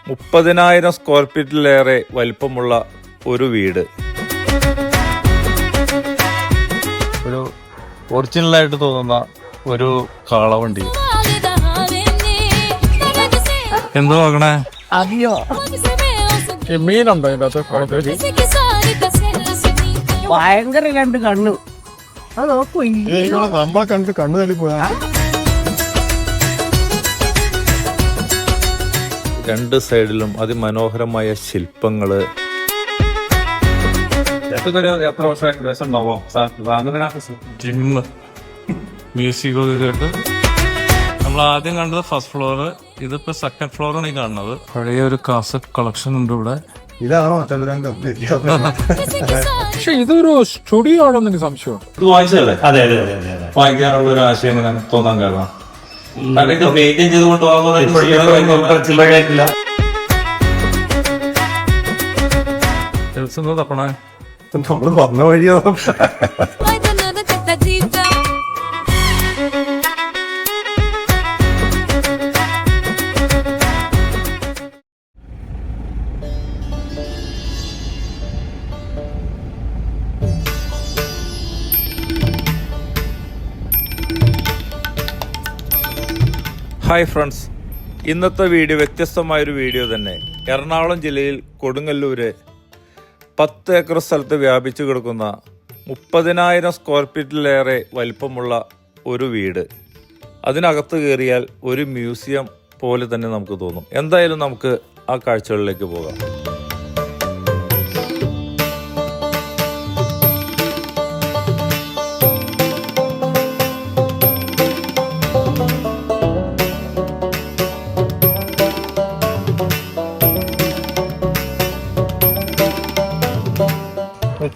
30,000 square ഫീറ്റിലേറെ വലിപ്പമുള്ള ഒരു വീട്. ഒരു ഒറിജിനലായിട്ട് തോന്നുന്ന ഒരു കാളവണ്ടി. എന്തോ നോക്കണേ? അയ്യോ മീനുണ്ടോ ഇതിനകത്ത്? ഭയങ്കര രണ്ട് കണ്ണു. അത് നോക്കൂ, നമ്മളെ കണ്ട് കണ്ണു തള്ളി പോയാ. രണ്ട് സൈഡിലും അതിമനോഹരമായ ശില്പങ്ങള്. എത്ര വർഷമായിട്ട് ജിമ്മ് മ്യൂസിക് കേട്ട് നമ്മൾ ആദ്യം കണ്ടത് ഫസ്റ്റ് ഫ്ലോറ്. ഇതിപ്പോ സെക്കൻഡ് ഫ്ലോറാണ് ഈ കാണുന്നത്. പഴയ ഒരു കാസറ്റ് കളക്ഷൻ ഉണ്ട് ഇവിടെ. ഇതാണോ ചതുരംഗം? പക്ഷെ ഇതൊരു സ്റ്റുഡിയോ ആണെന്ന് എനിക്ക് സംശയം. ഇത് വായിച്ചതല്ലേ? വായിക്കാനുള്ള ഒരു ആശയം തോന്നാൻ കാരണം മെയിൻറ്റെയിൻ ചെയ്തുകൊണ്ട് തപ്പണേ. നമ്മള് പറഞ്ഞ വഴിയോ? ഹായ് ഫ്രണ്ട്സ്, ഇന്നത്തെ വീഡിയോ വ്യത്യസ്തമായൊരു വീഡിയോ തന്നെ. എറണാകുളം ജില്ലയിൽ കൊടുങ്ങല്ലൂര് 10 ഏക്കർ സ്ഥലത്ത് വ്യാപിച്ചു കിടക്കുന്ന 30,000 സ്ക്വയർ ഫീറ്റിലേറെ വലിപ്പമുള്ള ഒരു വീട്. അതിനകത്ത് കയറിയാൽ ഒരു മ്യൂസിയം പോലെ തന്നെ നമുക്ക് തോന്നും. എന്തായാലും നമുക്ക് ആ കാഴ്ചകളിലേക്ക് പോകാം.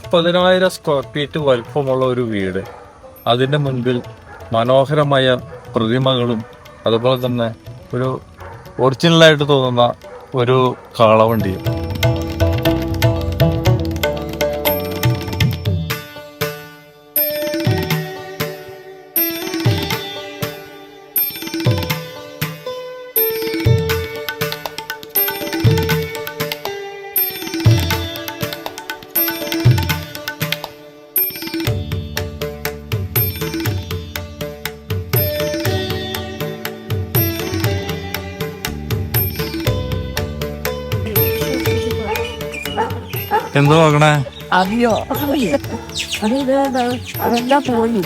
$30,000 സ്ക്വയർ ഫീറ്റ് വലിപ്പമുള്ള ഒരു വീട്. അതിൻ്റെ മുൻപിൽ മനോഹരമായ പ്രതിമകളും അതുപോലെ തന്നെ ഒരു ഒറിജിനലായിട്ട് തോന്നുന്ന ഒരു കാളവണ്ടിയും. എന്തോ നോക്കണേ? അയ്യോ അതെല്ലാം പോയി.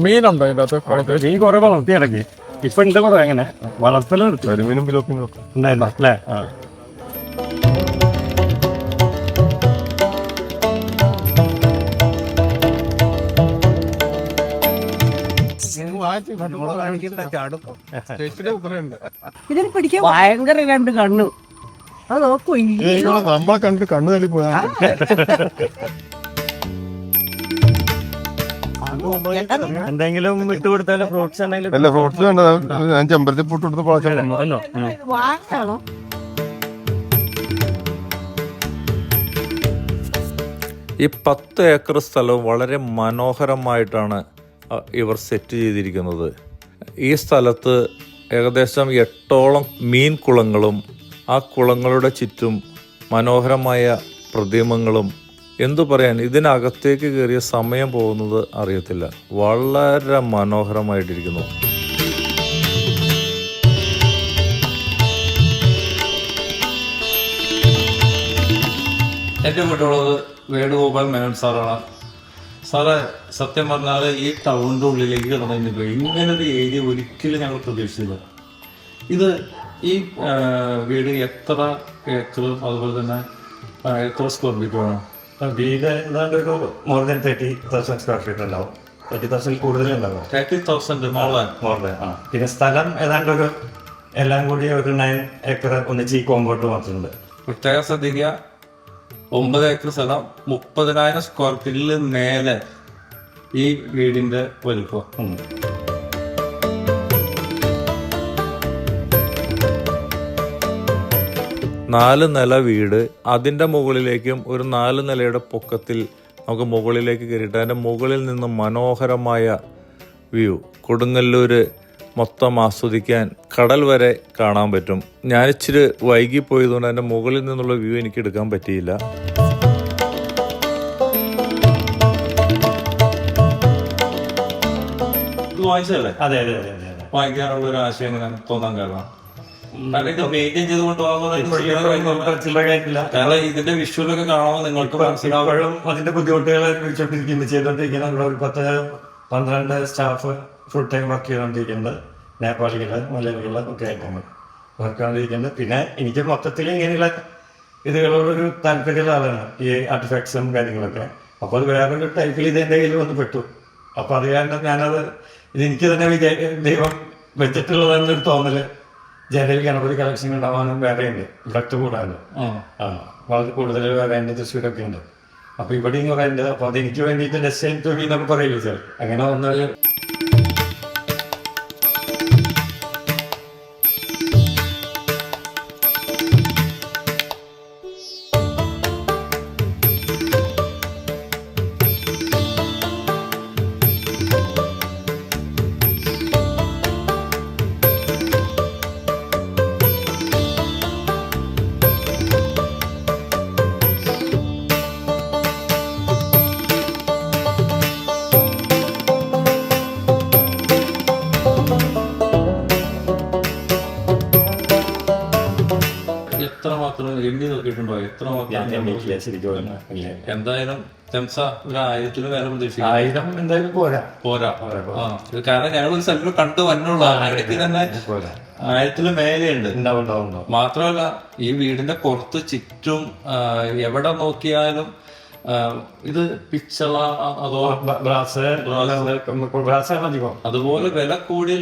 മീനുണ്ടോ ഇതിനകത്ത്? ഈ കുറെ വളർത്തി ഇടയ്ക്ക്. ഇപ്പൊ എന്താ കുറെ എങ്ങനെ വളർത്തലും കരിമീനും പിലോപ്പിനും ഉണ്ടായിരുന്നു അല്ലേ? ഇതിന് പിടിക്കാൻ ഭയങ്കര രണ്ട് കണ്ണു. അത് നോക്കൂ, നമ്മളെ കണ്ട് കണ്ണു തള്ളി പോയാ. എന്തെങ്കിലും വിട്ടുകൊടുത്താലും ഫ്രൂട്ട്സ് അല്ല, ഫ്രൂട്ട്സ് വേണ്ട. ഞാൻ ചെമ്പരത്തി പൂട്ട് കൊടുത്ത് വാങ്ങാണോ? ഈ 10 ഏക്കർ സ്ഥലവും വളരെ മനോഹരമായിട്ടാണ് ഇവർ സെറ്റ് ചെയ്തിരിക്കുന്നത്. ഈ സ്ഥലത്ത് ഏകദേശം 8ഓളം മീൻ കുളങ്ങളും ആ കുളങ്ങളുടെ ചുറ്റും മനോഹരമായ പ്രതിമകളും. എന്തു പറയാൻ, ഇതിനകത്തേക്ക് കയറിയ സമയം പോകുന്നത് അറിയത്തില്ല. വളരെ മനോഹരമായിട്ടിരിക്കുന്നു. ഏറ്റവും കൂടുതലുള്ളത് വേണുഗോപാൽ മേനോൻ സാറാണ്. സാറേ, സത്യം പറഞ്ഞാൽ ഈ ടൗണിൻ്റെ ഉള്ളിലേക്ക് കിടന്നപ്പോൾ ഇങ്ങനൊരു ഏരിയ ഒരിക്കലും ഞങ്ങൾ പ്രതീക്ഷിച്ചില്ല. ഇത് ഈ വീട് എത്ര ഏക്കറും അതുപോലെ തന്നെ എത്ര സ്ക്വയർ ഫീറ്റ് വേണം? വീട് ഏതാണ്ട് ഒരു മോർ ദാൻ 30,000 സ്ക്വയർ ഫീറ്റ് ഉണ്ടാവും. 30,000 കൂടുതലുണ്ടാവും. 30,000 മോർ ദാൻ. പിന്നെ സ്ഥലം ഏതാണ്ട് ഒരു എല്ലാം കൂടി ഒരു 9 ഏക്കർ ഒന്നിച്ച് ഈ കോമ്പൗണ്ട് മാത്രമുണ്ട്. പ്രത്യേകം ശ്രദ്ധിക്കുക, 9 ഏക്കർ സ്ഥലം, 30,000 സ്ക്വയർ ഫീറ്റിൽ മേലെ ഈ വീടിന്റെ വലുപ്പം. 4 നില വീട്, അതിൻ്റെ മുകളിലേക്കും ഒരു 4 നിലയുടെ പൊക്കത്തിൽ നമുക്ക് മുകളിലേക്ക് കയറിയിട്ട് അതിൻ്റെ മുകളിൽ നിന്ന് മനോഹരമായ വ്യൂ കൊടുങ്ങല്ലൂർ മൊത്തം ആസ്വദിക്കാൻ കടൽ വരെ കാണാൻ പറ്റും. ഞാനിച്ചിരി വൈകിപ്പോയതുകൊണ്ട് അതിൻ്റെ മുകളിൽ നിന്നുള്ള വ്യൂ എനിക്ക് എടുക്കാൻ പറ്റിയില്ല. ഇത് വാങ്ങിച്ചതല്ലേ? അതെ അതെ അതെ അതെ അതെ. വാങ്ങിക്കാനുള്ള ഒരു ആശയം എങ്ങനെ തോന്നാൻ കാരണം ഇത് മെയിൻറ്റെയിൻ ചെയ്തുകൊണ്ട് ചില്ലറയായിട്ടില്ല. കാരണം ഇതിന്റെ വിഷ്വലൊക്കെ കാണുമ്പോൾ നിങ്ങൾക്ക് മനസ്സിലാവും. ഇപ്പോഴും അതിന്റെ ബുദ്ധിമുട്ടുകൾ ചെയ്തുകൊണ്ടിരിക്കുന്ന ഒരു 10-12 സ്റ്റാഫ് ഫുൾ ടൈം വർക്ക് ചെയ്തുകൊണ്ടിരിക്കുന്നത്. നേപ്പാളികള്, മലയാളികള് ഒക്കെ ആയിട്ടാണ് വർക്ക് ചെയ്തുകൊണ്ടിരിക്കുന്നത്. പിന്നെ എനിക്ക് മൊത്തത്തിൽ ഇങ്ങനെയുള്ള ഇതുകളോടൊരു താല്പര്യമുള്ള ആളാണ്, ഈ ആർട്ടിഫാക്ട്സും കാര്യങ്ങളൊക്കെ. അപ്പോൾ അത് വേറൊരു ടൈപ്പിൽ ഇത് എൻ്റെ കയ്യിൽ വന്ന് പെട്ടു. അപ്പോൾ അത് കാരണം ഞാനത് ഇതെനിക്ക് തന്നെ ദൈവം വെച്ചിട്ടുള്ളതെന്നൊരു തോന്നല്. ജനറൽ ഗണപതി കളക്ഷൻ ഉണ്ടാവാനും വേറെ ഉണ്ട്, ഇവിടെ കൂടാതെ വളരെ കൂടുതൽ വേറെ ഉണ്ട്, തൃശ്ശൂരൊക്കെ ഉണ്ട്. അപ്പൊ ഇവിടെയും കുറെ ഉണ്ട്. അപ്പൊ അതെനിക്ക് വേണ്ടിയിട്ട് ഡെസ്റ്റൈൻ ടു ബി എന്നൊക്കെ പറയില്ല സാർ. അങ്ങനെ വന്നൊരു എത്രമാത്രം എണ്ണി നോക്കിയിട്ടുണ്ടോ? എത്രമാത്രം ശരിക്കും എന്തായാലും തെംസ ഒരു 1000 വേറെ പ്രതീക്ഷിക്കും. 1000 എന്തായാലും പോരാ. കാരണം ഞങ്ങൾ ഒരു സ്ഥലത്ത് കണ്ടു വന്നുള്ള ഇടയ്ക്ക് തന്നെ 1000 മേലെയുണ്ട്. മാത്രമല്ല ഈ വീടിന്റെ പുറത്ത് ചുറ്റും എവിടെ നോക്കിയാലും ഇത് പിച്ചള അതോ അതുപോലെ വില കൂടിയ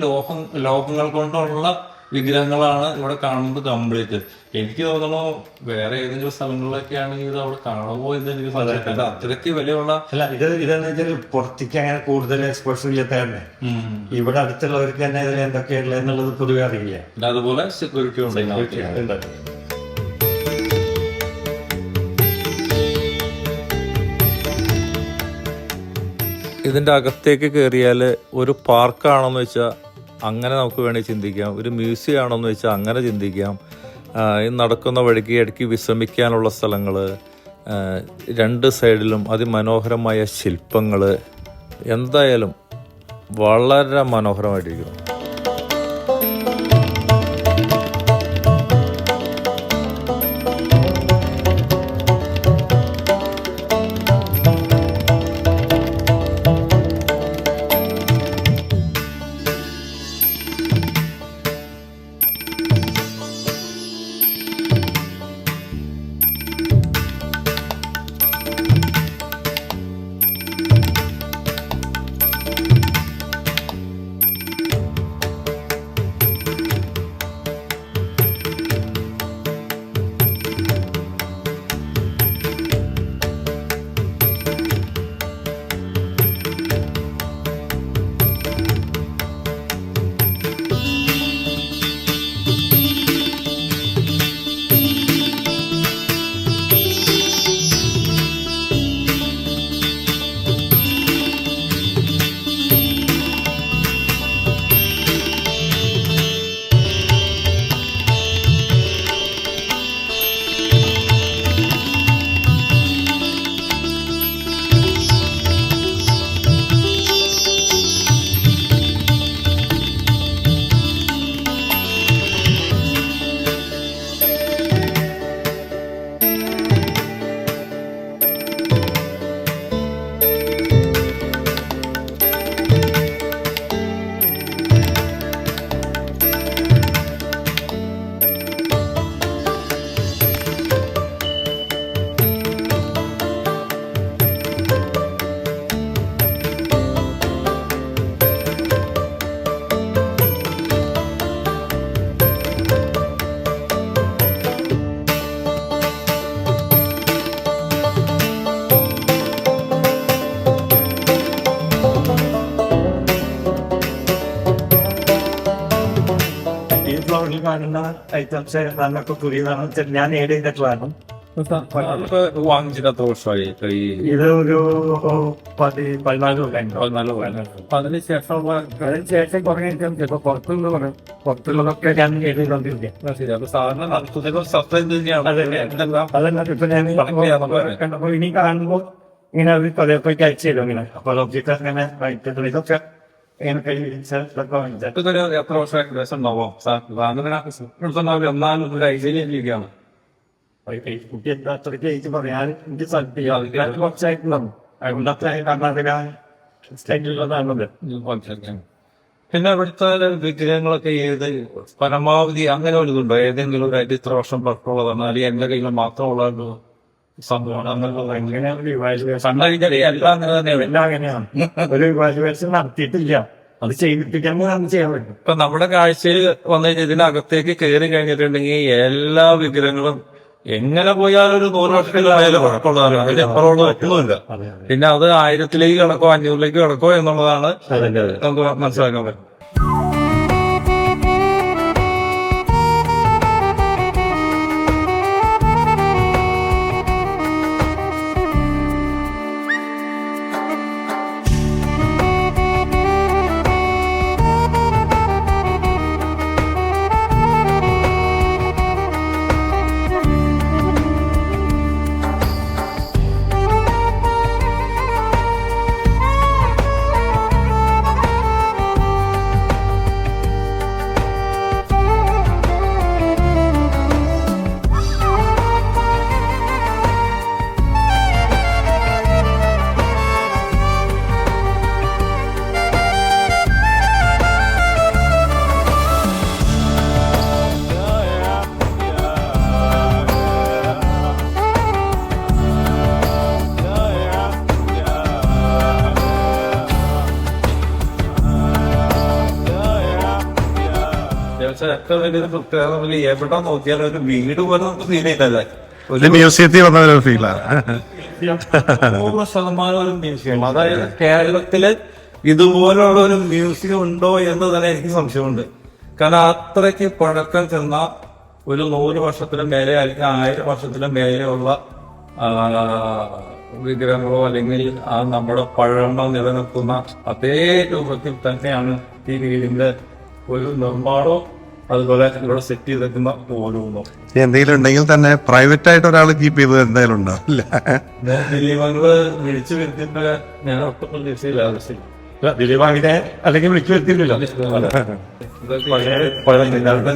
ലോഹങ്ങൾ കൊണ്ടുള്ള വിഗ്രഹങ്ങളാണ് ഇവിടെ കാണുന്നത് കംപ്ലീറ്റ്. എനിക്ക് തോന്നുന്നു വേറെ ഏതെങ്കിലും സ്ഥലങ്ങളിലൊക്കെ ആണെങ്കിൽ ഇത് അവിടെ കാണുമോ എന്ന് എനിക്ക് സംശയം. അത്രയ്ക്ക് വിലയുള്ള ഇതെന്ന് വെച്ചാൽ പുറത്തേക്ക് അങ്ങനെ കൂടുതൽ എക്സ്പോഷർ ഇല്ലാത്തതന്നെ. ഇവിടെ അടുത്തുള്ളവർക്ക് തന്നെ ഇതിൽ എന്തൊക്കെയുള്ള എന്നുള്ളത് പൊതുവെ അറിയില്ല. പിന്നെ അതുപോലെ സെക്യൂരിറ്റി ഉണ്ട്. ഇതിൻ്റെ അകത്തേക്ക് കയറിയാൽ ഒരു പാർക്കാണെന്ന് വെച്ചാൽ അങ്ങനെ നമുക്ക് വേണമെങ്കിൽ ചിന്തിക്കാം, ഒരു മ്യൂസിയം ആണെന്ന് വെച്ചാൽ അങ്ങനെ ചിന്തിക്കാം. ഈ നടക്കുന്ന വഴിക്ക് ഇടയ്ക്ക് വിശ്രമിക്കാനുള്ള സ്ഥലങ്ങൾ, 2 സൈഡിലും അതിമനോഹരമായ ശില്പങ്ങൾ, എന്തായാലും വളരെ മനോഹരമായിട്ടിരിക്കുന്നു. കാണുന്ന ഐറ്റംസ് നന്നൊക്കെ പുതിയതാണ് ഞാൻ ഏഡ് ചെയ്തിട്ടുള്ളതാണ്. വാങ്ങിച്ചിട്ട് എത്ര വർഷമായി? ഇത് ഒരു 14 അതിനുശേഷം അതിനുശേഷം കുറേ ഐറ്റം ചിലപ്പോൾ പുറത്തുള്ളതൊക്കെ ഞാൻ ഏഡ് ചെയ്തോണ്ടിരിക്കുക. സാധാരണ അതല്ല ഇപ്പൊ ഞാൻ കണ്ടപ്പോ ഇനി കാണുമ്പോൾ ഇങ്ങനെ അവർ പലപ്പോഴേക്ക് അയച്ചു തരും ഇങ്ങനെ. അപ്പൊ ഒബ്ജക്റ്റ് അങ്ങനെ ഇതൊക്കെ ഇങ്ങനെ എത്ര വർഷം ഏകദേശം ഉണ്ടാവും? എന്നാലും ഒരു ഐഡിയയിലിരിക്കുകയാണ്. കുട്ടി എന്താ അത്രയ്ക്ക് ഏജ് പറയാൻ എനിക്ക് സാധിക്കും. കുറച്ചായിട്ടുണ്ടാവും. കർണാടക സ്റ്റേറ്റിലുള്ളതാണത്. പിന്നെ ഇവിടുത്തെ വിഗ്രഹങ്ങളൊക്കെ ഏത് പരമാവധി അങ്ങനെ ഒരു ഇതുണ്ടോ? ഏതെങ്കിലും ഒരു ആയിട്ട് ഇത്ര വർഷം പഴക്കമുള്ളതാണ്, അല്ലെങ്കിൽ എന്റെ കയ്യിൽ മാത്രമുള്ള ഒരു സംഭവമാണ് എല്ലാം അങ്ങനെയാണ്. ഒരു ഇവാലുവേഷൻ നടത്തിയിട്ടില്ല, അത് ചെയ്തിപ്പിക്കുമ്പോൾ നമുക്ക് ചെയ്യാൻ പറ്റും. ഇപ്പൊ നമ്മുടെ കാഴ്ചയിൽ വന്നു കഴിഞ്ഞാൽ ഇതിനകത്തേക്ക് കയറി കഴിഞ്ഞിട്ടുണ്ടെങ്കിൽ എല്ലാ വിഗ്രഹങ്ങളും എങ്ങനെ പോയാലും ഒരു 100 വർഷത്തിലായാലും കുഴപ്പമുള്ളതാണ്. അതിലപ്പുറമുള്ള ഒന്നുമില്ല. പിന്നെ അത് 1000-ലേക്ക് കിടക്കോ 500-ലേക്ക് കിടക്കോ എന്നുള്ളതാണ് നമുക്ക് മനസ്സിലാക്കാൻ പറ്റും. ഏറ്റവും വലിയൊരു പ്രത്യേകത എവിടെ നോക്കിയാലും ഒരു വീട് പോലെ നമുക്ക് ഫീൽ ചെയ്തല്ലേ. മ്യൂസിയത്തിൽ വന്ന ഒരു ഫീലാണ്. 100% ഒരു മ്യൂസിയം. അതായത് കേരളത്തില് ഇതുപോലുള്ള ഒരു മ്യൂസിയം ഉണ്ടോ എന്ന് തന്നെ എനിക്ക് സംശയമുണ്ട്. കാരണം അത്രയ്ക്ക് പഴക്കം ചെന്ന ഒരു 100 വർഷത്തിലും മേലെ അല്ലെങ്കിൽ 1000 വർഷത്തിലും മേലെയുള്ള വിഗ്രഹങ്ങളോ അല്ലെങ്കിൽ ആ നമ്മുടെ പഴമ നിലനിൽക്കുന്ന അതേ രൂപത്തിൽ തന്നെയാണ് ഈ വീടിന്റെ ഒരു നിർമ്മാണവും അതുപോലെ ഇവിടെ സെറ്റ് ചെയ്തേക്കുന്ന ഓരോന്നും. എന്തെങ്കിലും ഉണ്ടെങ്കിൽ തന്നെ പ്രൈവറ്റ് ആയിട്ട് ഒരാൾ കീപ്പ് ചെയ്തത് എന്തായാലും ഉണ്ടാവില്ല. ദിലീപങ്ങള് വിളിച്ചു വരുത്തിട്ട് ഞാൻ ഒട്ടും പ്രതീക്ഷയില്ല. ദിലീപ് അങ്ങനെ അല്ലെങ്കിൽ വിളിച്ചു വരുത്തില്ലല്ലോ.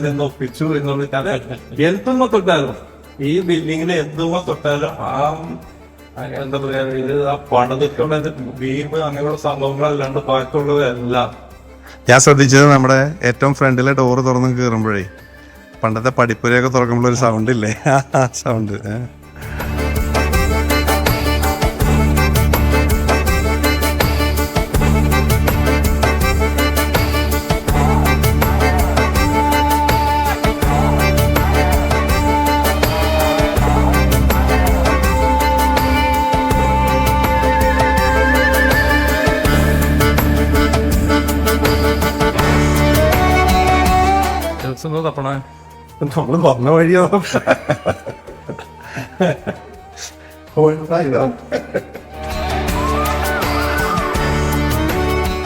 നിന്ന് ഒപ്പിച്ചു എന്നുള്ളത് എന്തുമ്പോ തൊട്ടാലും ഈ ബിൽഡിങ്ങിൽ എന്തുമ്പോ തൊട്ടാലും എന്താ പറയാ, ഇത് ആ പണിതിട്ടുള്ള ഭീമ് അങ്ങനെയുള്ള സംഭവങ്ങളല്ലാണ്ട് ബാക്കിയുള്ളതെല്ലാം. ഞാൻ ശ്രദ്ധിച്ചത് നമ്മുടെ ഏറ്റവും ഫ്രണ്ടിലെ ഡോറ് തുറന്ന് കയറുമ്പോഴേ പണ്ടത്തെ പഠിപ്പുരയൊക്കെ തുറക്കുമ്പോൾ ഒരു സൗണ്ട് ഇല്ലേ, ആ സൗണ്ട്. തപ്പണേ നമ്മള് പറഞ്ഞ വഴിയോ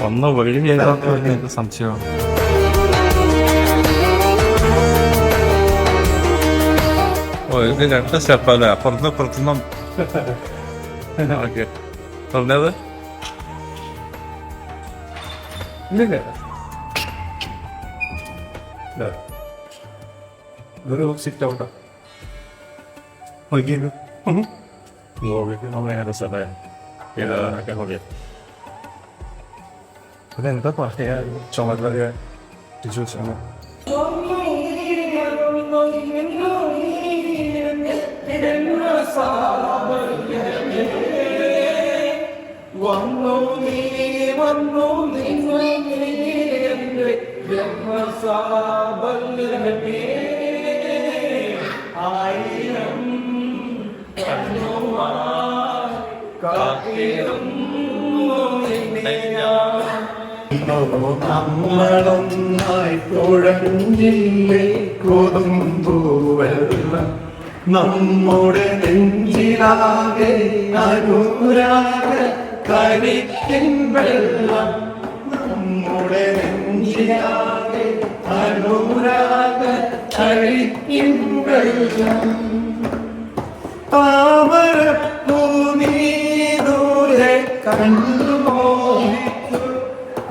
ഒന്ന് വഴി ചെയ്ത സംശയമാണ്. ഇത് 2 സ്റ്റെപ്പല്ലേ, അപ്പുറത്ത് പുറത്തുനിന്നും ഓക്കെ പറഞ്ഞത് ഇതൊരു സിറ്റ് ഔട്ടാ. ഇതെന്താ പറയാ, ചുമതല ചോദിച്ചാണ്. നമ്മളൊന്നായി തുഴഞ്ഞില്ലേ കൊതുമ്പൂവെള്ളം നമ്മുടെ നെഞ്ചിലാകെ അനുരാഗ കരിക്കിൻ വെള്ളം നമ്മുടെ നെഞ്ചിലാകെ അനുരാഗ കരിക്കിൻ വെള്ളം താമരപ്പൂനീതൂരെ കണ്ടു മോഹിച്ചു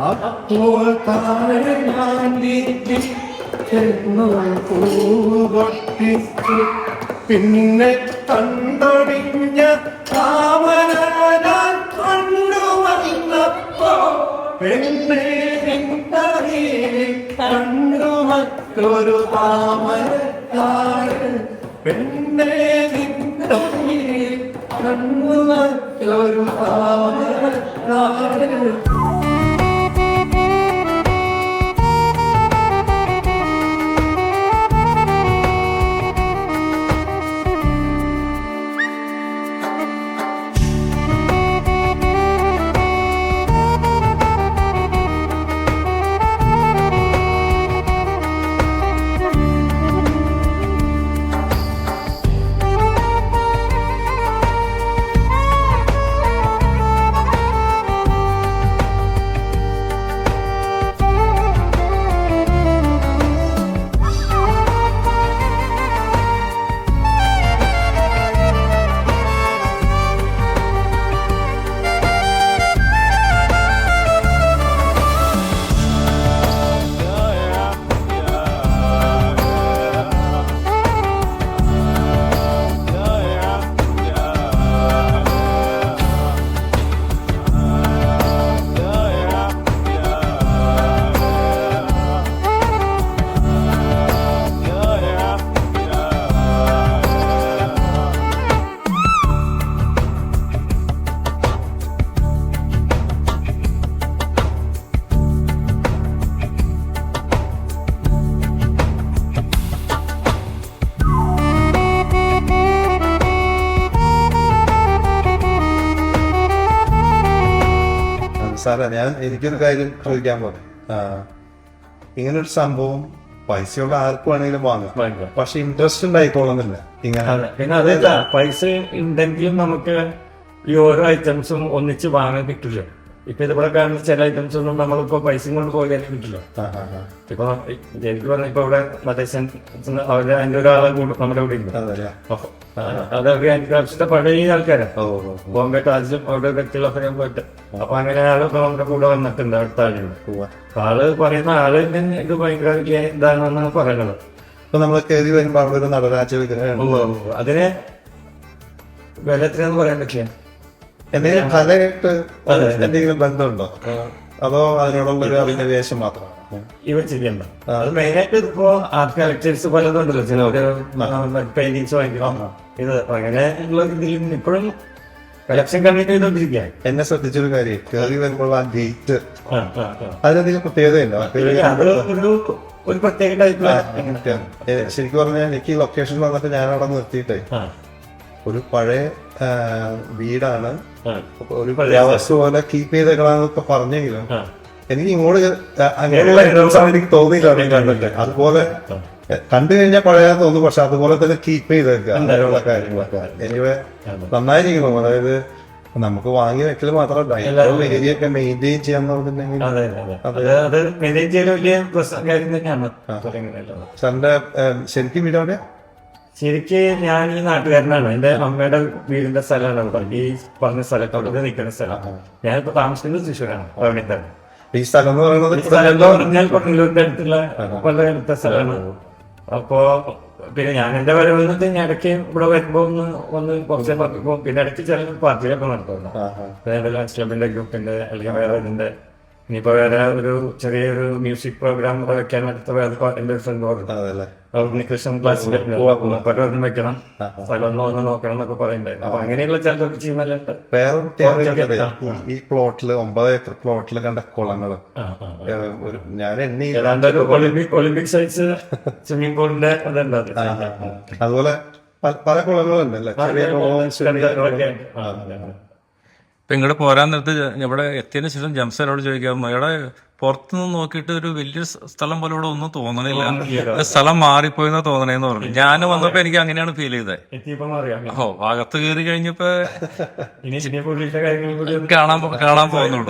അപ്പോൾ താഴെ ഞാൻ ചെന്നു പൂവൊട്ടിച്ചു പിന്നെ കണ്ടൊടിഞ്ഞ താമര ഞാൻ കണ്ടുവന്നപ്പോ പെണ്ണേ കണ്ടു മറ്റൊരു താമര പെണ്ണേ കണ്ടു മറ്റൊരു താമര സാറേ എനിക്കൊരു കാര്യം ചോദിക്കാൻ പോകും. ഇങ്ങനൊരു സംഭവം പൈസയുള്ള ആർക്ക് വേണമെങ്കിലും വാങ്ങാം, പക്ഷെ ഇൻട്രസ്റ്റ് ഉണ്ടായിക്കോളുന്നില്ല ഇങ്ങനെ. പിന്നെ അതല്ല, പൈസ ഉണ്ടെങ്കിലും നമുക്ക് ഈ ഓരോ ഐറ്റംസും ഒന്നിച്ച് വാങ്ങാൻ കിട്ടില്ല. ഇപ്പൊ ഇതിവിടെ കാണുന്ന ചില ഐറ്റംസ് ഒന്നും നമ്മളിപ്പോ പൈസ കൊണ്ട് പോയാലും കിട്ടില്ല. ഇപ്പൊ എനിക്ക് പറഞ്ഞ ഇപ്പൊ ഇവിടെ മതേശൻ അവരുടെ അതിന്റെ ഒരാളെ നമ്മുടെ ഇവിടെ ഉണ്ട്. അത് ഹാൻഡിക്രാഫ്റ്റ്സിന്റെ പഴയ ആൾക്കാരാണ്. ബോംബെ ടാജിലും അവിടെ വ്യക്തികളൊക്കെ ഞാൻ പോയിട്ട് അപ്പൊ അങ്ങനെ ആളൊക്കെ നമ്മുടെ കൂടെ വന്നിട്ടുണ്ട്. അടുത്ത ആളുകൾ ആള് പറയുന്ന ആള് ഇത് ഭയങ്കര ഇതാണെന്നാണ് പറയുന്നത്. ഇപ്പൊ നമ്മൾ കയറി വരുമ്പോ അവിടെ ഒരു നടരാജ വിഗ്രഹം, അതിന് വില എത്രയാന്ന് പറയാൻ പറ്റില്ല. എന്തെങ്കിലും കലയായിട്ട് എന്തെങ്കിലും ബന്ധമുണ്ടോ, അതോ അതിനോടുള്ള ഒരു അഭിനിവേശം മാത്രമാണ് ഇവ ചെയ്യണ്ട? അത് മെയിനായിട്ട് ഇപ്പോ ആർട്ട് കളക്ടേഴ്സ് പലതും ഉണ്ടല്ലോ, ചില പെയിന്റിങ്സ് വാങ്ങിക്കണം. ഇത് അങ്ങനെ ഉള്ള ഇതിൽ ഇപ്പോഴും കളക്ഷൻ കണ്ടിട്ട് ചെയ്തോണ്ടിരിക്കുക. എന്നെ ശ്രദ്ധിച്ചൊരു കാര്യം, കയറി വരുമ്പോൾ ആ ഗേറ്റ് അതിനെന്തെങ്കിലും പ്രത്യേകതയില്ല? അത് ഒരു പ്രത്യേക ടൈപ്പില് ശരിക്കും പറഞ്ഞാൽ എനിക്ക് ലൊക്കേഷൻ വന്നിട്ട് ഞാൻ അവിടെ നിർത്തിയിട്ടേ, ഒരു പഴയ വീടാണ്, ഒരു വസ്തു പോലെ കീപ്പ് ചെയ്തേക്കണമെന്നൊക്കെ പറഞ്ഞെങ്കിലും എനിക്ക് ഇങ്ങോട്ട് അങ്ങനെയുള്ള എനിക്ക് തോന്നിയില്ല കണ്ടിട്ട്. അതുപോലെ കണ്ടു കഴിഞ്ഞാൽ പഴയ തോന്നും, പക്ഷെ അതുപോലെ തന്നെ കീപ്പ് ചെയ്തേക്കുക അങ്ങനെയുള്ള കാര്യങ്ങളൊക്കെ എനിവേ നന്നായിരിക്കണം. അതായത് നമുക്ക് വാങ്ങി വെക്കൽ മാത്രമല്ല, ഏരിയ ഒക്കെ മെയിൻറ്റെയിൻ ചെയ്യാന്ന് പറഞ്ഞിട്ടുണ്ടെങ്കിൽ അത് മെയിൻറ്റെയിൻ ചെയ്ത വലിയ കാര്യം തന്നെയാണ്. സാറിന്റെ ശരിക്കും വീട് എവിടെയാ? ശരിക്ക് ഞാൻ ഈ നാട്ടുകാരനാണ്. എന്റെ അമ്മയുടെ വീടിന്റെ സ്ഥലമാണ് ഇവിടെ, ഈ പറഞ്ഞ സ്ഥലത്തോട് നിൽക്കുന്ന സ്ഥലം. ഞാനിപ്പോ താമസിക്കുന്നത് തൃശ്ശൂരാണ്, അവിടെ. ഈ സ്ഥലം എന്ന് പറയുന്നത് ഞാൻ കൊട്ടല്ലൂരിന്റെ അടുത്തുള്ള വളരെ അടുത്ത സ്ഥലമാണ്. അപ്പോ പിന്നെ ഞാൻ എന്റെ വരവെന്നിട്ട് ഞാൻ ഇടയ്ക്ക് ഇവിടെ വരുമ്പോ ഒന്ന് കുറച്ച് പോകും. പിന്നെ ഇടയ്ക്ക് ചില പാർട്ടികളൊക്കെ നടത്തുന്നു, ക്ലബിന്റെ ഗ്രൂപ്പിന്റെ അല്ലെങ്കിൽ വേറെ ഇതിന്റെ. ഇനിയിപ്പോ വേറെ ഒരു ചെറിയൊരു മ്യൂസിക് പ്രോഗ്രാം വെക്കാൻ അടുത്ത വേറെ എന്റെ ഫ്രണ്ട് കൃഷ്ണൻ ക്ലാസ്സിൽ പലരും വെക്കണം, സ്ഥലം ഒന്ന് നോക്കണം എന്നൊക്കെ പറയുന്നുണ്ടായിരുന്നു. അപ്പൊ അങ്ങനെയുള്ള ചിലതൊക്കെ ചെയ്യുന്നല്ലുണ്ട്. വേറെ ഈ പ്ലോട്ടില് 9 ഏക്കർ പ്ലോട്ടില് കണ്ട കുളങ്ങള് ഞാൻ ഒളിമ്പിക് സൈസ് സ്വിമ്മിംഗ് പൂളിന്റെ അതുണ്ട്. അതുപോലെ പല കുളങ്ങളുണ്ട് അല്ലേ? ഇപ്പം ഇങ്ങോട്ട് പോരാൻ നേരത്ത് ഇവിടെ എത്തിയതിന് ശേഷം ജംസനോട് ചോദിക്കാറുണ്ട്, ഇവിടെ പുറത്തുനിന്ന് നോക്കിയിട്ട് ഒരു വലിയ സ്ഥലം പോലെ ഇവിടെ ഒന്നും തോന്നണില്ല, സ്ഥലം മാറിപ്പോയെന്നാ തോന്നണേന്ന് പറഞ്ഞു. ഞാൻ വന്നപ്പോ എനിക്ക് അങ്ങനെയാണ് ഫീൽ ചെയ്തത്. എത്തിയപ്പോൾ അറിയാം. ഓ, അകത്ത് കയറി കഴിഞ്ഞപ്പോ ഇനി പുള്ളിയുടെ കാര്യങ്ങൾ കൂടി കാണാൻ പോകുന്നുള്ളൂ.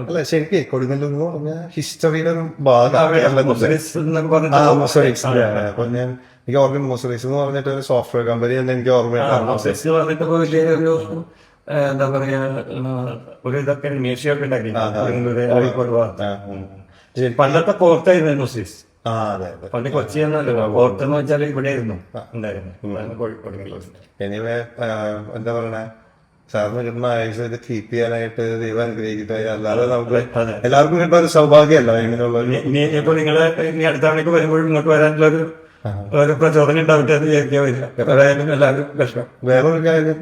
അല്ല ശരിക്കും കൊടുങ്ങല്ലൂർ എന്ന് പറഞ്ഞ ഹിസ്റ്ററിയുടെ ഒരു ഭാഗമാണ്. അപ്പൊ ഞാൻ എനിക്ക് ഓർമ്മ മോസറീസ് എന്ന് പറഞ്ഞിട്ട് ഒരു സോഫ്റ്റ്വെയർ കമ്പനി തന്നെ എനിക്ക് ഓർമ്മയുണ്ട്. എന്താ പറയാ, ഒരു ഇതൊക്കെ മ്യൂസിയമൊക്കെ ഉണ്ടാക്കി പണ്ടത്തെ പോർട്ടായിരുന്നു ന്യൂസീസ്. പണ്ട് കൊച്ചി എന്നല്ലോ, പോർട്ടെന്ന് വെച്ചാൽ ഇവിടെ ആയിരുന്നു ഉണ്ടായിരുന്നു കോഴിക്കോട്. എനിവേ എന്താ പറയണേ, സാറിന് കിട്ടുന്ന ആയുസ് ഇത് കീപ്പ് ചെയ്യാനായിട്ട് ദൈവം അനുഗ്രഹിക്കട്ടെ. അല്ലാതെ നമുക്ക് എല്ലാവർക്കും കിട്ടുന്ന ഒരു സൗഭാഗ്യമല്ല ഇങ്ങനെയുള്ള. ഇനിയിപ്പോ നിങ്ങള് ഇനി അടുത്ത തവണയ്ക്ക് വരുമ്പോഴും ഇങ്ങോട്ട് വരാനുള്ള ഒരു പ്രചോദനം ഉണ്ടാവട്ടെ എന്ന് വിചാരിക്കാൻ വരില്ല. എല്ലാവരും വിഷമം. വേറൊരു കാര്യം,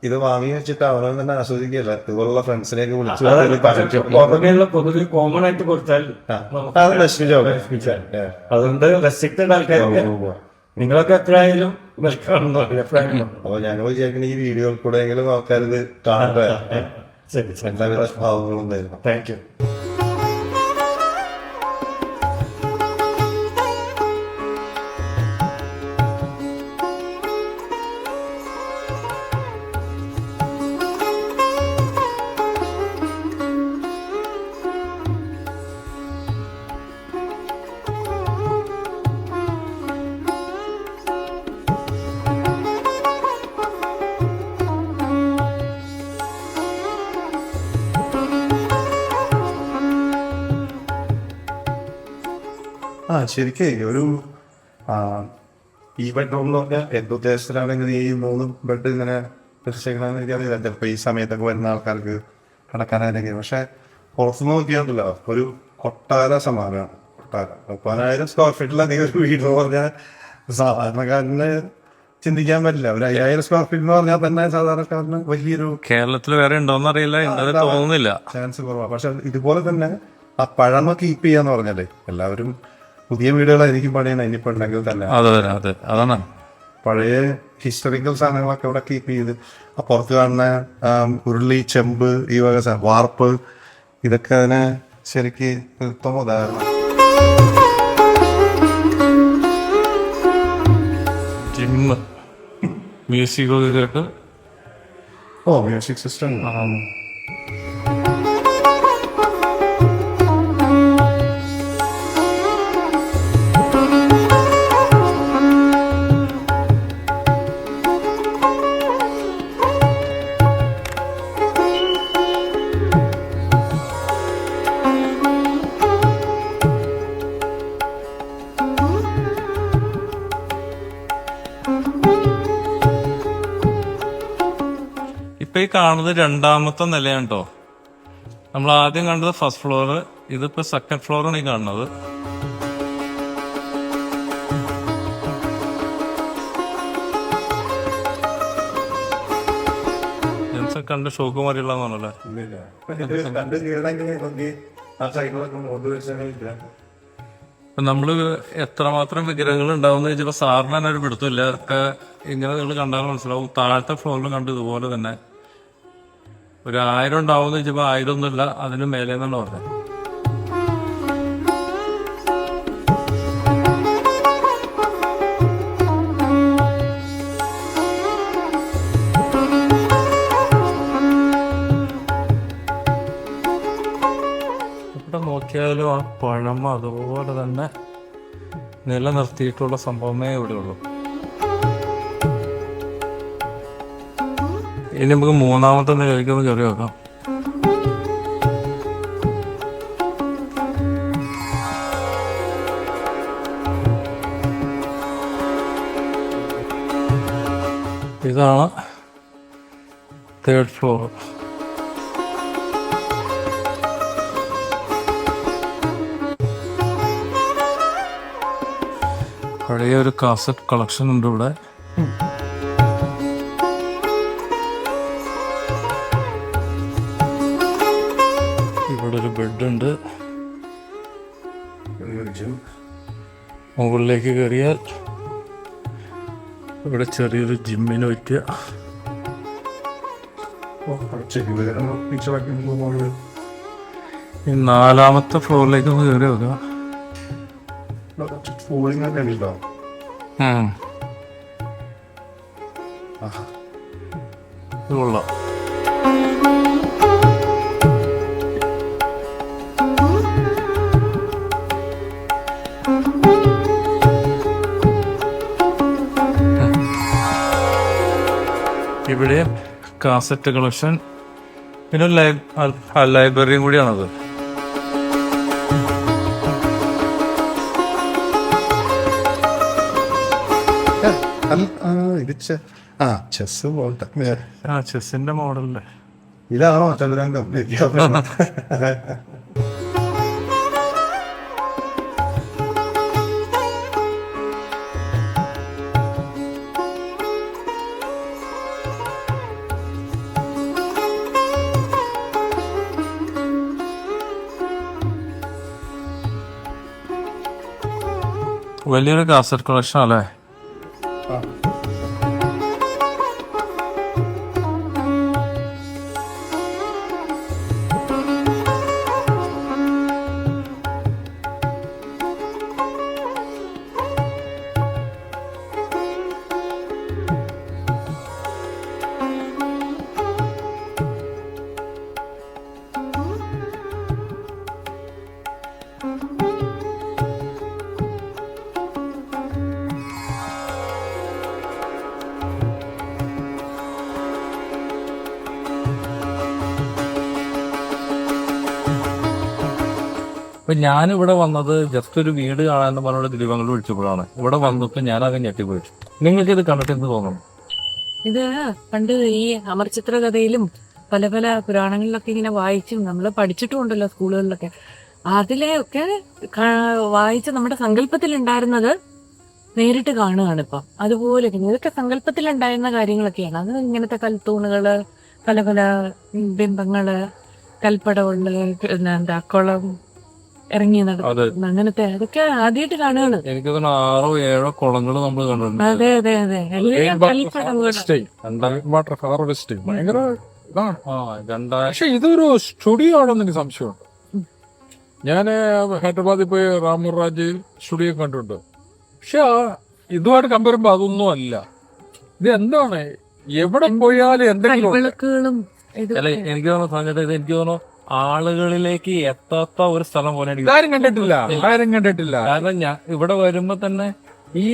ഇത് വാങ്ങി വെച്ചിട്ട് അവനെ തന്നെ ആസ്വദിക്കുകയല്ല, ഇതുപോലുള്ള ഫ്രണ്ട്സിനെയൊക്കെ വിളിച്ചു പൊതുവെ കോമൺ ആയിട്ട് കൊടുത്താൽ അത് നശിപ്പിച്ചാൽ. അതുകൊണ്ട് റെസ്ട്രിക്റ്റഡ് ആൾക്കാർക്ക് നിങ്ങളൊക്കെ എത്രയായാലും വെൽക്കാണെന്ന് അഭിപ്രായം. അപ്പൊ ഞാൻ വിചാരിക്കുന്ന ഈ വീഡിയോയിൽ കൂടെ എങ്കിലും ആൾക്കാർ ഇത് കാണട്ടെ. ശരി, എല്ലാവിധ ഭാവങ്ങളും തരുന്നു. Thank you. ശരിക്കും ഒരു ഈ ബെഡ്റൂം എന്ന് പറഞ്ഞാൽ എന്തുദ്ദേശത്തിലാണെങ്കിൽ ഈ 3 ബെഡ് ഇങ്ങനെ തീർച്ചയായിട്ടും എനിക്കറിയില്ല. ചിലപ്പോൾ ഈ സമയത്തൊക്കെ വരുന്ന ആൾക്കാർക്ക് കിടക്കാനായിരിക്കും. പക്ഷെ പുറത്തുനിന്ന് നോക്കിയാണല്ലോ ഒരു കൊട്ടാര സമാനമാണ്. കൊട്ടാരം 30,000 സ്ക്വയർ ഫീറ്റിലധികം ഒരു വീട് എന്ന് പറഞ്ഞാൽ സാധാരണക്കാരന് ചിന്തിക്കാൻ പറ്റില്ല. ഒരു 5,000 സ്ക്വയർ ഫീറ്റ് എന്ന് പറഞ്ഞാൽ തന്നെ സാധാരണക്കാരന് വലിയൊരു കേരളത്തിൽ വേറെ ഉണ്ടോന്ന് അറിയില്ല, തോന്നുന്നില്ല, ചാൻസ് കുറവാണ്. പക്ഷെ ഇതുപോലെ തന്നെ ആ പഴമ കീപ്പ് ചെയ്യാന്ന് പറഞ്ഞാലേ എല്ലാവരും പുതിയ വീടുകളായിരിക്കും പണിയണം ഇനിയിപ്പോ ഉണ്ടെങ്കിൽ തന്നെ. അതാണ് പഴയ ഹിസ്റ്ററിക്കൽ സാധനങ്ങളൊക്കെ ഇവിടെ കീപ്പ് ചെയ്ത് ആ പുറത്ത് കാണുന്ന ഉരുളി, ചെമ്പ്, ഈ വക വാർപ്പ്, ഇതൊക്കെ അതിനെ ശരിക്ക് ഉത്തമ ഉദാഹരണം. Gym, music, music system. ഇപ്പൊ ഈ കാണുന്നത് 2ാമത്തെ നിലയാണ് കേട്ടോ. നമ്മൾ ആദ്യം കണ്ടത് ഫസ്റ്റ് ഫ്ലോർ, ഇതിപ്പോ സെക്കൻഡ് ഫ്ലോറാണ് ഈ കാണുന്നത്. കണ്ട് ഷോക്ക് മാറിയുള്ളതാണല്ലേ. ഇപ്പൊ നമ്മള് എത്രമാത്രം വിഗ്രഹങ്ങൾ ഉണ്ടാവുന്ന ചോദിച്ചപ്പോ സാറിന് തന്നെ ഒരു പിടുത്തമില്ല. ഒക്കെ ഇങ്ങനെ നിങ്ങൾ കണ്ടാൽ മനസ്സിലാവും. താഴത്തെ ഫ്ലോറിൽ കണ്ട് ഇതുപോലെ തന്നെ ഒരു 1000 ഉണ്ടാവുന്ന ചോദിച്ചപ്പോ 1000 ഒന്നുമില്ല, അതിന് മേലെ എന്നാണ് പറഞ്ഞത്. ഇവിടെ നോക്കിയാലും ആ പഴമ അതുപോലെ തന്നെ നിലനിർത്തിയിട്ടുള്ള സംഭവമേ ഇവിടെ ഉള്ളൂ. ഇനി നമുക്ക് 3ാമത്തെ നിലയിലേക്ക് ഒന്ന് കയറി വെക്കാം. ഇതാണ് 3rd ഫ്ലോർ. പഴയ ഒരു കാസറ്റ് കളക്ഷൻ ഉണ്ട് ഇവിടെ. ഇവിടെ ഒരു ബെഡുണ്ട്. മുകളിലേക്ക് കയറിയാൽ ഇവിടെ ചെറിയൊരു ജിമ്മിന് പറ്റിയ ഈ 4ാമത്തെ ഫ്ലോറിലേക്ക് ഒന്ന് കയറി വെക്കുക. ഇത് കൊള്ളാം. ഇവിടെ കാസറ്റ് കളക്ഷൻ, പിന്നെ ലൈബ്രറിയും കൂടിയാണത്. ഇത് ചെസ് പോലത്തെ ചെസ്സിന്റെ മോഡലിന്റെ ഇതാണോ ചതുരംഗം? വലിയൊരു കാസറ്റ് കളക്ഷൻ അല്ലേ? അപ്പൊ ഞാനിവിടെ വന്നത് ജസ്റ്റ് ഒരു വീട് കാണാന്ന് പറഞ്ഞ ദിലീപങ്ങൾ വിളിച്ചപ്പോഴാണ്. ഇവിടെ വന്നപ്പോ ഞാനത് ഞെട്ടിപ്പോയി. നിങ്ങൾക്ക് ഇത് കണ്ടിട്ട് എന്ത് തോന്നുന്നു? ഇത് പണ്ട് ഈ അമർചിത്ര കഥയിലും പല പല പുരാണങ്ങളിലൊക്കെ ഇങ്ങനെ വായിച്ചും നമ്മൾ പഠിച്ചിട്ടുണ്ടല്ലോ സ്കൂളുകളിലൊക്കെ. അതിലെയൊക്കെ വായിച്ച് നമ്മുടെ സങ്കല്പത്തിൽ ഉണ്ടായിരുന്നത് നേരിട്ട് കാണുകയാണ് ഇപ്പം. അതുപോലെ ഇതൊക്കെ സങ്കല്പത്തിൽ ഉണ്ടായിരുന്ന കാര്യങ്ങളൊക്കെയാണ്. അത് ഇങ്ങനത്തെ കൽത്തൂണുകള്, പല പല ബിംബങ്ങള്, കൽപ്പടവുള്ള എന്താ കുളം ഇറങ്ങി നടക്കുന്ന അങ്ങനത്തെ അതൊക്കെ ആദ്യമായിട്ട് കാണുകയാണ്. എനിക്ക് 6-7 കുളങ്ങൾ നമ്മൾ കണ്ടിട്ടുണ്ട്. അതെ അതെ അതെ, എല്ലാം കൽപ്പടവുകൾ. വാട്ടർ ഹാർവെസ്റ്റ് ഭയങ്കര ഇതാണ്. പക്ഷെ ഇതൊരു സ്റ്റുഡിയോ ആണെന്ന് എനിക്ക് സംശയമുണ്ട്. ഞാൻ ഹൈദരാബാദിൽ പോയി റാമൂർ രാജ് സ്റ്റുഡിയോ കണ്ടിട്ടുണ്ട്. പക്ഷെ ഇതുമായിട്ട് കമ്പയർ ചെയ്യുമ്പോൾ അതൊന്നും അല്ല. ഇത് എന്താണ്, എവിടെ പോയാലും എന്തെങ്കിലും വിളക്കുകളും അല്ല, എനിക്ക് തോന്നുന്നു ഇത് എനിക്ക് തോന്നുന്നു ആളുകളിലേക്ക് എത്താത്ത ഒരു സ്ഥലം പോലെ ആരും കണ്ടിട്ടില്ല, ആരും കണ്ടിട്ടില്ല. കാരണം ഞാൻ ഇവിടെ വരുമ്പോ തന്നെ ഈ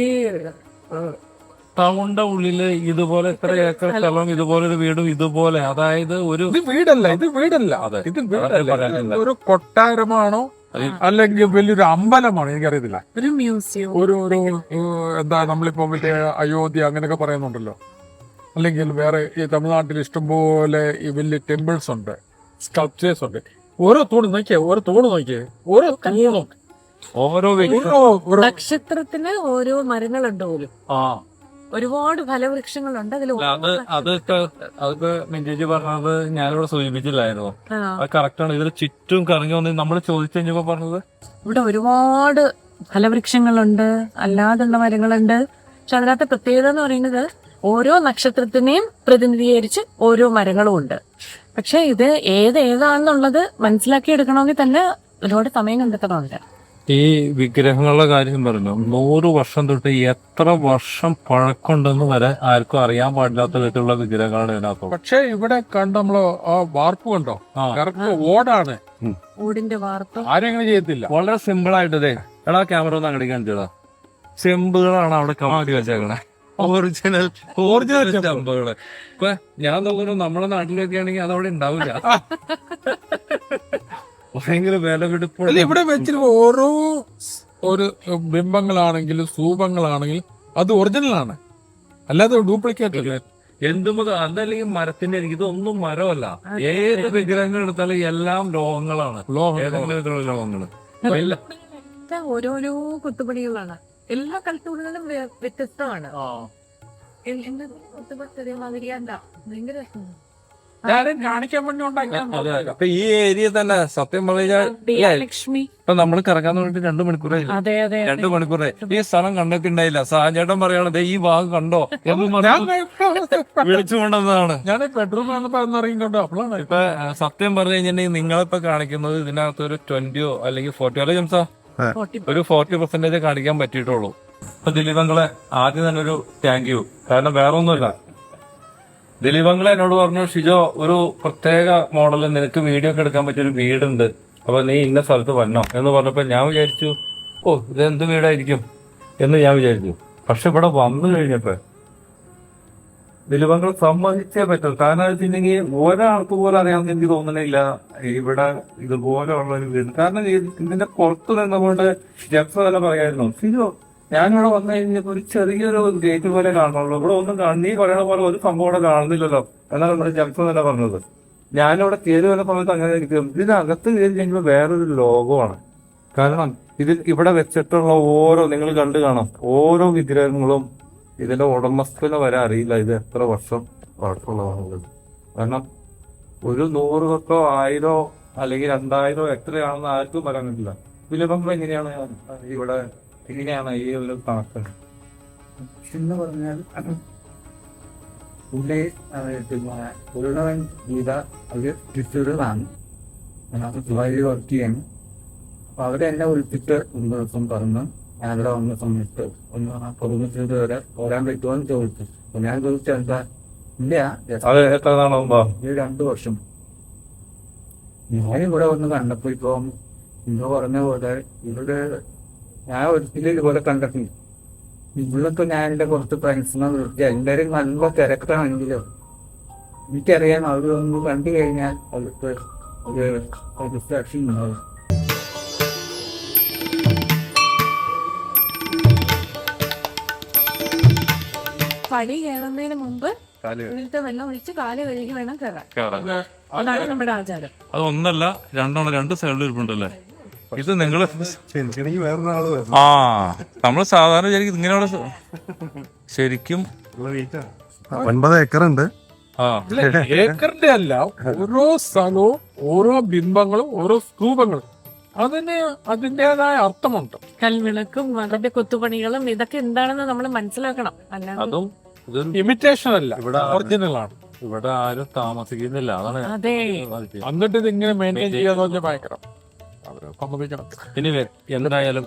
ടൗണിന്റെ ഉള്ളില് ഇതുപോലെ ഇത്ര ഏക്കർ സ്ഥലം, ഇതുപോലെ ഒരു വീടും ഇതുപോലെ, അതായത് ഒരു ഇത് വീടല്ല, ഇത് വീടല്ല, ഇത് വീടല്ല, ഇത് ഒരു കൊട്ടാരമാണോ അല്ലെങ്കിൽ വലിയൊരു അമ്പലമാണോ എനിക്കറിയത്തില്ല. ഒരു മ്യൂസിയം, ഒരു എന്താ നമ്മളിപ്പോ മറ്റേ അയോധ്യ അങ്ങനെയൊക്കെ പറയുന്നുണ്ടല്ലോ. അല്ലെങ്കിൽ വേറെ ഈ തമിഴ്നാട്ടിൽ ഇഷ്ടംപോലെ ഈ വലിയ ടെമ്പിൾസ് ഉണ്ട്, സ്കൾപ്ചേഴ്സ് ഉണ്ട്. ഓരോ തൂണ് നോക്കിയേ, ഓരോ തൂണ് നോക്കിയേ, ഓരോ തൂണും ഓരോ നക്ഷത്രത്തിന് ഓരോ മരങ്ങളുണ്ട് പോലും. ഒരുപാട് ഫലവൃക്ഷങ്ങളുണ്ട് അതിൽ. അതൊക്കെ മിഞ്ചേച്ചി പറഞ്ഞത് ഞാനിവിടെ സൂചിപ്പിച്ചില്ലായിരുന്നു. അത് കറക്റ്റാണ്. ഇതിൽ ചുറ്റും കറങ്ങി വന്ന് നമ്മൾ ചോദിച്ചു കഴിഞ്ഞപ്പോ പറഞ്ഞത് ഇവിടെ ഒരുപാട് ഫലവൃക്ഷങ്ങളുണ്ട്, അല്ലാതുള്ള മരങ്ങളുണ്ട്. പക്ഷെ അതിനകത്ത് പ്രത്യേകത എന്ന് പറയുന്നത് ഓരോ നക്ഷത്രത്തിനെയും പ്രതിനിധീകരിച്ച് ഓരോ മരങ്ങളും ഉണ്ട്. പക്ഷെ ഇത് ഏതാണെന്നുള്ളത് മനസ്സിലാക്കി എടുക്കണമെങ്കിൽ തന്നെ ഒരുപാട് സമയം കണ്ടെത്തണമുണ്ട്. ഈ വിഗ്രഹങ്ങളുടെ കാര്യം പറഞ്ഞു, 100 വർഷം തൊട്ട് എത്ര വർഷം പഴക്കമുണ്ടെന്ന് വരെ ആർക്കും അറിയാൻ പാടില്ലാത്ത വിധത്തിലുള്ള വിഗ്രഹങ്ങളാണ് ഇതിനകത്ത്. പക്ഷെ ഇവിടെ കണ്ട നമ്മള് ആ വാർപ്പ് കണ്ടോ, കറക്റ്റ് ഓടാണ്, ഓടിന്റെ വാർപ്പ്. ആരെങ്ങനെ ചെയ്യത്തില്ല. വളരെ സിമ്പിൾ ആയിട്ടതേ. എടാ ക്യാമറ ഒന്ന് അങ്ങോട്ട് കാണിച്ചതാ. ചെമ്പുകളാണ് അവിടെ കമാറ്റി വെച്ചേക്കണേ, ഒറിജിനൽ ചെമ്പുകള്. ഇപ്പൊ ഞാൻ നോക്കുന്നു നമ്മുടെ നാട്ടിലൊക്കെ ആണെങ്കിൽ അതവിടെ ഉണ്ടാവില്ല. ഭയങ്കര വില പിടിപ്പ്. ഇവിടെ വെച്ചിട്ട് ഓരോ ഒരു ബിംബങ്ങളാണെങ്കിലും സ്തൂപങ്ങളാണെങ്കിലും അത് ഒറിജിനലാണ്, അല്ലാതെ ഡ്യൂപ്ലിക്കേറ്റ് അല്ല. എന്തും അതല്ലെങ്കിൽ മരത്തിന്റെ ഇതൊന്നും മരമല്ല. ഏത് വിഗ്രഹങ്ങൾ എടുത്താലും എല്ലാം ലോഹങ്ങളാണ്, ഏതെങ്കിലും വിധത്തിലുള്ള ലോഹങ്ങള്. ഓരോരോ കുത്തുപണികളാണ്. എല്ലാ കൽത്തൂണുകളും വ്യത്യസ്തമാണ്. ഭയങ്കര ഞാനും കാണിക്കാൻ വേണ്ടി ഉണ്ടാക്കിയ അപ്പൊ ഈ ഏരിയ തന്നെ സത്യം പറഞ്ഞാൽ ലക്ഷ്മി. ഇപ്പൊ നമ്മൾ കറങ്ങാൻ വേണ്ടി 2 മണിക്കൂറായി. അതെ അതെ 2 മണിക്കൂറായി. ഈ സ്ഥലം കണ്ടിട്ടുണ്ടായില്ല. സാജേട്ടൻ പറയണത് ഈ ഭാഗം കണ്ടോ എന്ന് വിളിച്ചു കൊണ്ടുവന്നതാണ്. ഞാൻ ബെഡ്റൂം ഇറങ്ങിക്കൊണ്ട് അപ്പോഴാണ് ഇപ്പൊ സത്യം പറഞ്ഞു കഴിഞ്ഞിട്ടുണ്ടെങ്കിൽ നിങ്ങളിപ്പോ കാണിക്കുന്നത് ഇതിനകത്ത് ഒരു 20 അല്ലെങ്കിൽ 40 അല്ലെ ജംസാ, ഒരു 40% കാണിക്കാൻ പറ്റിയിട്ടുള്ളൂ. അപ്പൊ ദിലീപങ്ങളെ ആദ്യം തന്നെ ഒരു താങ്ക് യു. കാരണം വേറെ ഒന്നുമില്ല, ദിലീപങ്ങളെ എന്നോട് പറഞ്ഞു ഷിജോ ഒരു പ്രത്യേക മോഡലിൽ നിനക്ക് വീഡിയോ ഒക്കെ എടുക്കാൻ പറ്റിയ ഒരു വീടുണ്ട്, അപ്പൊ നീ ഇന്ന സ്ഥലത്ത് വന്നോ എന്ന് പറഞ്ഞപ്പോ ഞാൻ വിചാരിച്ചു ഓ ഇതെന്ത് വീടായിരിക്കും എന്ന് ഞാൻ വിചാരിച്ചു. പക്ഷെ ഇവിടെ വന്നു കഴിഞ്ഞപ്പോ ദിലീപങ്ങൾ സമ്മതിച്ചേ പറ്റും. കാരണം വെച്ചിട്ടുണ്ടെങ്കിൽ ഒരാൾക്ക് പോലും അറിയാമെന്ന് എനിക്ക് തോന്നുന്നില്ല ഇവിടെ ഇതുപോലെയുള്ള ഒരു വീട്. കാരണം ഇതിന്റെ പുറത്ത് നിന്നുകൊണ്ട് ജെഫ് തന്നെ പറയായിരുന്നു ഷിജോ ഞാനിവിടെ വന്നു കഴിഞ്ഞപ്പോ ഒരു ചെറിയൊരു ഗേറ്റ് പോലെ കാണുന്നുള്ളൂ, ഇവിടെ ഒന്നും നീ പറയണ പോലെ ഒരു സംഭവം ഇവിടെ കാണുന്നില്ലല്ലോ എന്നാണ് നമ്മുടെ ജെഫ് തന്നെ പറഞ്ഞത്. ഞാനിവിടെ കയറി വരുന്ന സമയത്ത് അങ്ങനെ ഇരിക്കും. ഇതിനകത്ത് കയറി കഴിയുമ്പോൾ വേറൊരു ലോകമാണ്. കാരണം ഇവിടെ വെച്ചിട്ടുള്ള ഓരോ നിങ്ങൾ കണ്ടു കാണാം, ഓരോ വിഗ്രഹങ്ങളും ഇതിന്റെ ഉടമസ്ഥനെ വരെ അറിയില്ല ഇത് എത്ര വർഷം പഴക്കമുള്ളതാണുള്ളത്. കാരണം ഒരു 100 വർഷോ 1000 അല്ലെങ്കിൽ 2000 എത്രയാണെന്ന് ആർക്കും പറയാൻ പറ്റില്ല. ദിലീപങ്ങൾ എങ്ങനെയാണ് ഇവിടെ എങ്ങനെയാണ് ഈ ഒരു കണക്ക് എന്ന് പറഞ്ഞാൽ ഇവിടെ ഉള്ളവൻ ഗീത ഒരു ടിസ്റ്ററുകളാണ് ദുബായിൽ വർക്ക് ചെയ്യാൻ. അപ്പൊ അവരെ എന്നെ വിളിച്ചിട്ട് ഒരു ദിവസം പറഞ്ഞു ഞാൻ ഇവിടെ വന്ന സമയത്ത് ഒന്ന് കുടുംബത്തിൻ്റെ വരെ പോരാൻ പറ്റുമോ എന്ന് ചോദിച്ചു. അപ്പൊ ഞാൻ ചോദിച്ചത് എന്താ, ഇല്ല അത് എത്ര നാളോ 2 വർഷം. ഞാനിവിടെ വന്ന് കണ്ടപ്പോ ഇപ്പം ഇന്ന് പറഞ്ഞ പോലെ ഇവിടെ ഞാൻ ഒരിക്കലും ഇതുപോലെ കണ്ടിട്ടില്ല. ഇവിടൊക്കെ ഞാൻ എൻ്റെ കുറച്ച് ഫ്രണ്ട്സിനെ വിളിക്കുക, എല്ലാവരും നല്ല തിരക്കാണെങ്കിലും എനിക്കറിയാം അവരൊന്ന് കണ്ടു കഴിഞ്ഞാൽ അവർക്ക് ഒരു സാറ്റിസ്ഫാക്ഷൻ ഉണ്ടാവും. പടി കയറുന്നതിന് മുമ്പ് ഇവിടുത്തെ വെള്ളം ഒഴിച്ച് കാല് കഴുകി വേണം കയറാൻ. അതാണ് നമ്മുടെ ആചാരം. അത് ഒന്നല്ല രണ്ടെണ്ണം 2 സൈഡിൽ ഇരിപ്പുണ്ടല്ലേ. ഇത് നിങ്ങള് എനിക്ക് വേറൊരാള് വരണം. ആ നമ്മള് സാധാരണ വിചാരിക്കും ഇങ്ങനെയുള്ള ശരിക്കും 9 ഏക്കറുണ്ട്. ആ ഏക്കറിന്റെ അല്ല, ഓരോ സ്ഥലവും ഓരോ ബിംബങ്ങളും ഓരോ സ്തൂപങ്ങളും അതിന് അതിൻ്റെതായ അർത്ഥമുണ്ട്. കൽവിളക്കും അതിന്റെ കൊത്തുപണികളും ഇതൊക്കെ എന്താണെന്ന് നമ്മൾ മനസ്സിലാക്കണം. അല്ലാതെ അതും ഇതൊരു ഇമിറ്റേഷൻ അല്ല, ഇവിടെ ഒറിജിനൽ ആണ്. ഇവിടെ ആരും താമസിക്കുന്നില്ല, അതാണ് അതെ എന്നിട്ട് ഇത് ഇങ്ങനെ മെയിൻറ്റെയിൻ ചെയ്യാന്ന് പറഞ്ഞാൽ ഭയങ്കരം അവര് സമ്മതിക്കണം. ഇനി എന്തായാലും